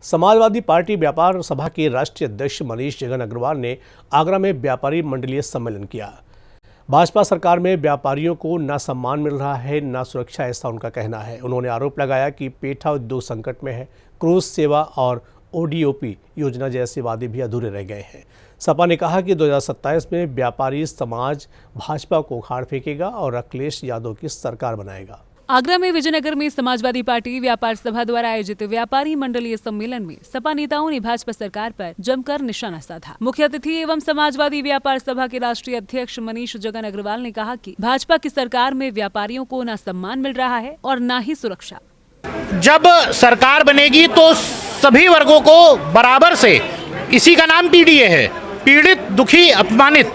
Samajwadi party व्यापार सभा के राष्ट्रीय अध्यक्ष मनीष जगन अग्रवाल ने आगरा में व्यापारी मंडलीय सम्मेलन किया। भाजपा सरकार में व्यापारियों को न सम्मान मिल रहा है न सुरक्षा, ऐसा उनका कहना है। उन्होंने आरोप लगाया कि पेठा उद्योग संकट में है, क्रूज सेवा और ODOP योजना जैसे वादे भी अधूरे रह गए हैं। सपा ने कहा कि 2027 में व्यापारी समाज भाजपा को उखाड़ फेंकेगा और अखिलेश यादव की सरकार बनाएगा। आगरा में विजयनगर में समाजवादी पार्टी व्यापार सभा द्वारा आयोजित व्यापारी मंडलीय सम्मेलन में सपा नेताओं ने भाजपा सरकार पर जमकर निशाना साधा। मुख्य अतिथि एवं समाजवादी व्यापार सभा के राष्ट्रीय अध्यक्ष मनीष जगन अग्रवाल ने कहा कि भाजपा की सरकार में व्यापारियों को न सम्मान मिल रहा है और न ही सुरक्षा। जब सरकार बनेगी तो सभी वर्गों को बराबर से, इसी का नाम PDA है, पीड़ित, दुखी, अपमानित।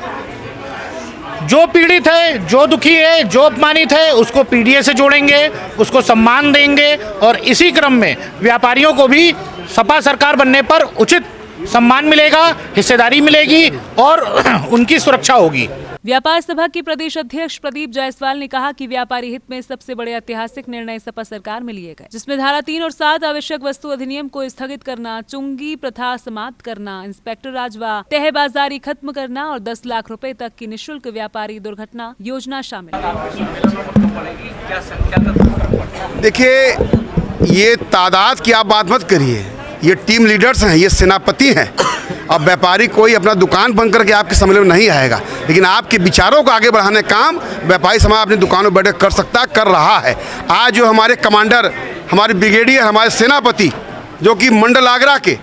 जो पीड़ित है, जो दुखी है, जो अपमानित है, उसको PDA से जोड़ेंगे, उसको सम्मान देंगे और इसी क्रम में व्यापारियों को भी सपा सरकार बनने पर उचित सम्मान मिलेगा, हिस्सेदारी मिलेगी और उनकी सुरक्षा होगी। व्यापार सभा के प्रदेश अध्यक्ष प्रदीप जायसवाल ने कहा कि व्यापारी हित में सबसे बड़े ऐतिहासिक निर्णय सपा सरकार में लिए गए, जिसमें धारा 3 और 7 आवश्यक वस्तु अधिनियम को स्थगित करना, चुंगी प्रथा समाप्त करना, इंस्पेक्टर राज व तहबाजारी खत्म करना और 10 लाख रुपए तक की निःशुल्क व्यापारी दुर्घटना योजना शामिल है। देखिए, ये तादाद की आप बात मत करिए, ये टीम लीडर्स हैं, ये सेनापति हैं। अब व्यापारी कोई अपना दुकान बंद करके आपके सम्मेलन में नहीं आएगा, लेकिन आपके विचारों को आगे बढ़ाने काम व्यापारी समाज अपनी दुकानों में बैठे कर सकता, कर रहा है। आज जो हमारे कमांडर, हमारे ब्रिगेडियर, हमारे सेनापति जो कि मंडल आगरा के,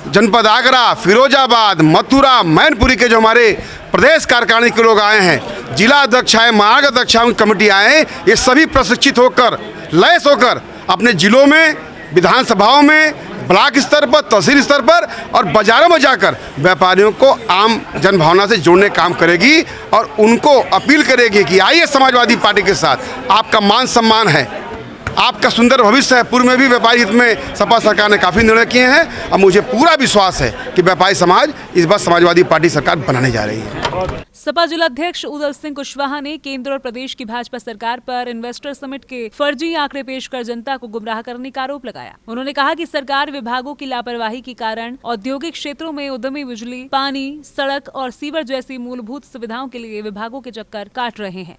जनपद आगरा, फिरोजाबाद, मथुरा, मैनपुरी के जो हमारे प्रदेश कार्यकारिणी के लोग आए हैं, जिला अध्यक्ष आए, महाअध्यक्ष आए, कमेटी आए हैं, ये सभी प्रशिक्षित होकर, लैस होकर अपने जिलों में, विधानसभाओं में, ब्लॉक स्तर पर, तहसील स्तर पर और बाजारों में जाकर व्यापारियों को आम जनभावना से जोड़ने का काम करेगी और उनको अपील करेगी कि आइए समाजवादी पार्टी के साथ, आपका मान सम्मान है, आपका सुंदर भविष्य है। पूर्व में भी व्यापारी हित में सपा सरकार ने काफ़ी निर्णय किए हैं और मुझे पूरा विश्वास है कि व्यापारी समाज इस बार समाजवादी पार्टी सरकार बनाने जा रही है। सपा जिलाध्यक्ष उदल सिंह कुशवाहा ने केंद्र और प्रदेश की भाजपा सरकार पर इन्वेस्टर समिट के फर्जी आंकड़े पेश कर जनता को गुमराह करने का आरोप लगाया। उन्होंने कहा कि सरकार विभागों की लापरवाही के कारण औद्योगिक क्षेत्रों में उद्यमी बिजली, पानी, सड़क और सीवर जैसी मूलभूत सुविधाओं के लिए विभागों के चक्कर काट रहे हैं।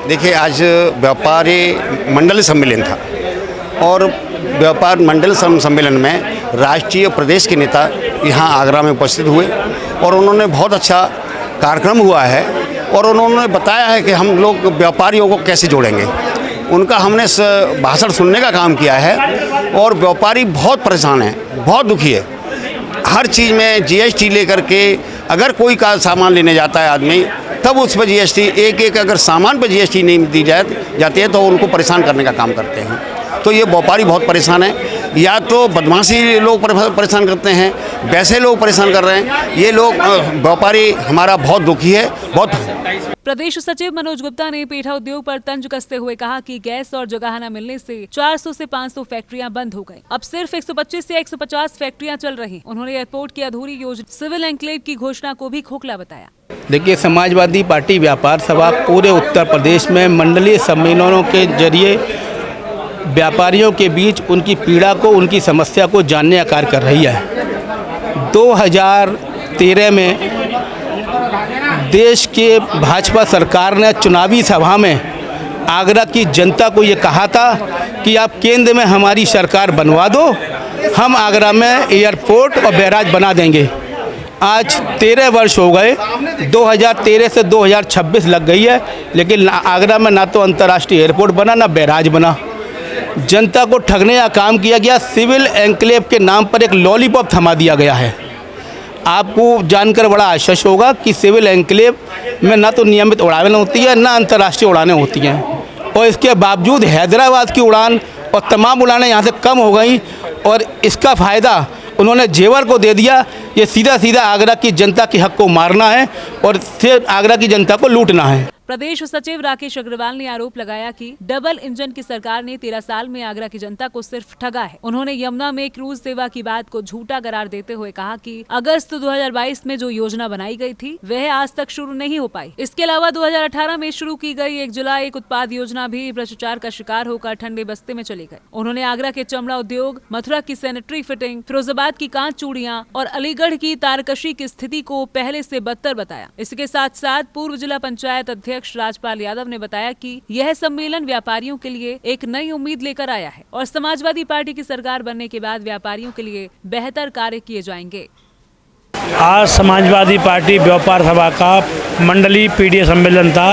देखिए, आज व्यापारी मंडल सम्मेलन था और व्यापार मंडल सम्मेलन में राष्ट्रीय प्रदेश के नेता यहाँ आगरा में उपस्थित हुए और उन्होंने बहुत अच्छा कार्यक्रम हुआ है और उन्होंने बताया है कि हम लोग व्यापारियों को कैसे जोड़ेंगे। उनका हमने भाषण सुनने का काम किया है और व्यापारी बहुत परेशान है, बहुत दुखी है। हर चीज़ में GST लेकर के अगर कोई का सामान लेने जाता है आदमी, तब उस पर GST, एक अगर सामान पर GST नहीं दी जाती है तो उनको परेशान करने का काम करते हैं। तो ये व्यापारी बहुत परेशान है। या तो बदमाशी लोग परेशान करते हैं, वैसे लोग परेशान कर रहे हैं। ये लोग व्यापारी हमारा बहुत दुखी है, बहुत। प्रदेश सचिव मनोज गुप्ता ने पेठा उद्योग पर तंज कसते हुए कहा कि गैस और जगह न मिलने से 400 से 500 फैक्ट्रियां बंद हो गई। अब सिर्फ 125 से 150 फैक्ट्रियां चल रही। उन्होंने एयरपोर्ट की अधूरी योजना सिविल एन्क्लेव की घोषणा को भी खोखला बताया। देखिए, समाजवादी पार्टी व्यापार सभा पूरे उत्तर प्रदेश में मंडलीय सम्मेलनों के जरिए व्यापारियों के बीच उनकी पीड़ा को, उनकी समस्या को जानने का कार्य कर रही है। 2013 में देश के भाजपा सरकार ने चुनावी सभा में आगरा की जनता को ये कहा था कि आप केंद्र में हमारी सरकार बनवा दो, हम आगरा में एयरपोर्ट और बैराज बना देंगे। आज 13 वर्ष हो गए, 2013 से 2026 लग गई है, लेकिन आगरा में ना तो अंतर्राष्ट्रीय एयरपोर्ट बना, ना बैराज बना। जनता को ठगने का काम किया गया। सिविल एन्क्लेव के नाम पर एक लॉलीपॉप थमा दिया गया है। आपको जानकर बड़ा आश्चर्य होगा कि सिविल एन्क्लेव में ना तो नियमित उड़ानें होती है, ना अंतर्राष्ट्रीय उड़ानें होती हैं और इसके बावजूद हैदराबाद की उड़ान और तमाम उड़ानें यहाँ से कम हो गई और इसका फ़ायदा उन्होंने जेवर को दे दिया। ये सीधा आगरा की जनता के हक को मारना है और फिर आगरा की जनता को लूटना है। प्रदेश सचिव राकेश अग्रवाल ने आरोप लगाया कि डबल इंजन की सरकार ने 13 साल में आगरा की जनता को सिर्फ ठगा है। उन्होंने यमुना में क्रूज सेवा की बात को झूठा करार देते हुए कहा कि अगस्त 2022 में जो योजना बनाई गई थी वह आज तक शुरू नहीं हो पाई। इसके अलावा 2018 में शुरू की गई 1 जुलाई 1 उत्पाद योजना भी भ्रष्टाचार का शिकार होकर ठंडे बस्ते में चली गई। उन्होंने आगरा के चमड़ा उद्योग, मथुरा की सैनिटरी फिटिंग, फिरोजाबाद की कांच चूड़ियां और अलीगढ़ की तारकशी की स्थिति को पहले से बदतर बताया। इसके साथ साथ पूर्व जिला पंचायत अध्यक्ष राजपाल यादव ने बताया कि यह सम्मेलन व्यापारियों के लिए एक नई उम्मीद लेकर आया है और समाजवादी पार्टी की सरकार बनने के बाद व्यापारियों के लिए बेहतर कार्य किए जाएंगे। आज समाजवादी पार्टी व्यापार सभा का मंडलीय पीडीए सम्मेलन था।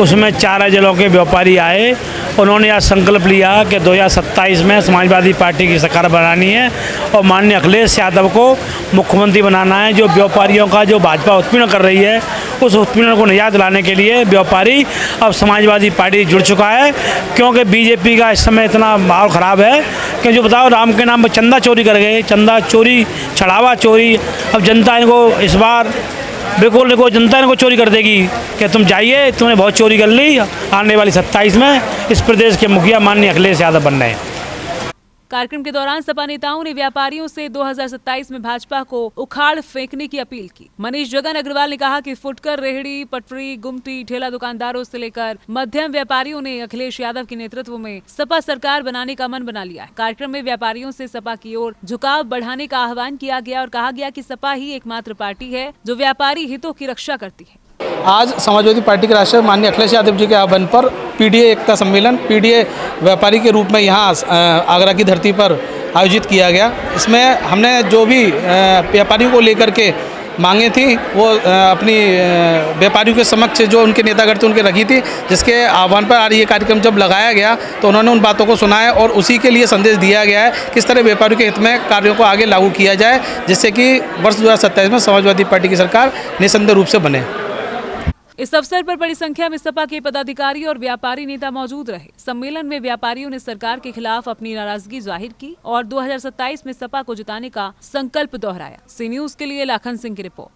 उसमें 4 जिलों के व्यापारी आए। उन्होंने आज संकल्प लिया कि 2027 में समाजवादी पार्टी की सरकार बनानी है और माननीय अखिलेश यादव को मुख्यमंत्री बनाना है। जो व्यापारियों का जो भाजपा उत्पीड़न कर रही है, उस उत्पीड़न को निजात दिलाने के लिए व्यापारी अब समाजवादी पार्टी जुड़ चुका है, क्योंकि बीजेपी का इस समय इतना माहौल ख़राब है कि जो बताओ राम के नाम पर चंदा चोरी कर गए, चंदा चोरी, चढ़ावा चोरी। अब जनता इनको इस बार बिल्कुल इनको जनता इनको चोरी कर देगी कि तुम जाइए, तुमने बहुत चोरी कर ली। आने वाली 27 में इस प्रदेश के मुखिया माननीय अखिलेश यादव बनना है। कार्यक्रम के दौरान सपा नेताओं ने व्यापारियों से 2027 में भाजपा को उखाड़ फेंकने की अपील की। मनीष जगन अग्रवाल ने कहा कि फुटकर, रेहड़ी, पटरी, गुमटी, ठेला दुकानदारों से लेकर मध्यम व्यापारियों ने अखिलेश यादव के नेतृत्व में सपा सरकार बनाने का मन बना लिया है। कार्यक्रम में व्यापारियों से सपा की ओर झुकाव बढ़ाने का आह्वान किया गया और कहा गया कि सपा ही एकमात्र पार्टी है जो व्यापारी हितों की रक्षा करती है। आज समाजवादी पार्टी के राष्ट्रीय माननीय अखिलेश यादव जी के आह्वान पर पीडीए एकता सम्मेलन पीडीए व्यापारी के रूप में यहाँ आगरा की धरती पर आयोजित किया गया। इसमें हमने जो भी व्यापारियों को लेकर के मांगे थी वो अपनी व्यापारियों के समक्ष जो उनके नेतागण थे उनके रखी थी, जिसके आह्वान पर आज ये कार्यक्रम जब लगाया गया तो उन्होंने उन बातों को सुना है और उसी के लिए संदेश दिया गया है किस तरह व्यापारियों के हित में कार्यों को आगे लागू किया जाए, जिससे कि वर्ष 2027 में समाजवादी पार्टी की सरकार निसंदेह रूप से बने। इस अवसर पर बड़ी संख्या में सपा के पदाधिकारी और व्यापारी नेता मौजूद रहे। सम्मेलन में व्यापारियों ने सरकार के खिलाफ अपनी नाराजगी जाहिर की और 2027 में सपा को जिताने का संकल्प दोहराया। सी न्यूज़ के लिए लाखन सिंह की रिपोर्ट।